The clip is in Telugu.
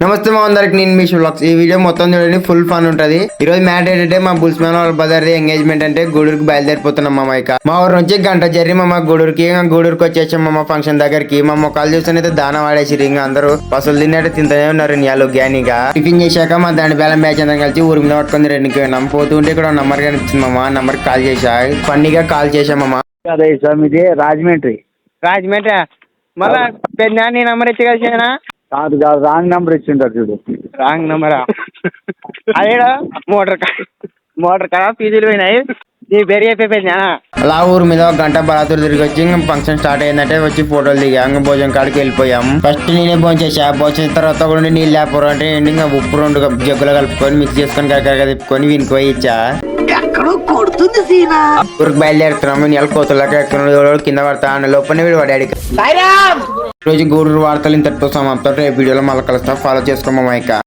నమస్తే మా అందరికి, నేను మీ వ్లాగ్స్. ఈ వీడియో మొత్తం చూడండి, ఫుల్ ఫన్ ఉంటది. ఈ రోజు మ్యాటర్ ఏంటంటే మా బుల్స్మాన్ వాళ్ళ బజార్ ఎంగేజ్మెంట్ అంటే గూడూరుకి బయలుదేరిపోతున్నాం మామ. ఇక మా ఊరు నుంచి గంట జరిగి మా గూడూరుకి వచ్చేసాం మా ఫంక్షన్ దగ్గరికి. మా మొక్కలు చూస్తే దాన వాడేసి ఇంకా అందరూ పసులు తిన్నట్టు తింటూనే ఉన్నారు. నీళ్ళు గ్యానిగా టిఫిన్ చేశాక మా దాని బేలం బ్యాచ్ అంతా కలిసి ఊరి మీద పట్టుకుని రెండుకి పోయినాం. పోతుంటే ఇక్కడ నంబర్ కనిపించింది మామ. నంబర్ కాల్ చేసా, ఫన్నీగా కాల్ చేసాం మామ. అదే సార్ మీది రాజమండ్రి. రాజమండ్రి మళ్ళా పెద్ద నీ నంబర్ ఇచ్చి కలిసేనా? కాదు కాదు, రాంగ్ నెంబర్ ఇచ్చింటారు చూడు. రాంగ్ నంబరా? అదేడా మోటార్ కదా ఫీజులు పోయినాయి. నీ పేరు చెప్పే పెద్ద అలా ఊరు మీద ఒక గంట బరాతులు తిరిగి వచ్చి ఇంకా ఫంక్షన్ స్టార్ట్ అయిందంటే వచ్చి ఫోటోలు దిగా ఇంకా భోజనం కాడికి వెళ్ళిపోయాం. ఫస్ట్ నేనే భోజనం చేసా. భోజనం తర్వాత కూడా నీళ్ళు లేకపోవడం అంటే ఇంకా ఉప్పు రెండు జగ్గులు కలుపుకొని మిక్స్ చేసుకొని కరకరగా తిప్పుకొని వినిపోయి ఇచ్చా. ఊరికి బయలుదేరుతున్నాము. నీళ్ళ కోతులకి ఎక్కడ కింద పడతా అన్న లోపలనే వీడు వాడాడికి. రోజు గూడూరు వార్తలు ఇంతటితో సమాప్తం. రేపు వీడియోలో మళ్ళీ కలుస్తాం. ఫాలో చేసుకోమా ఇక.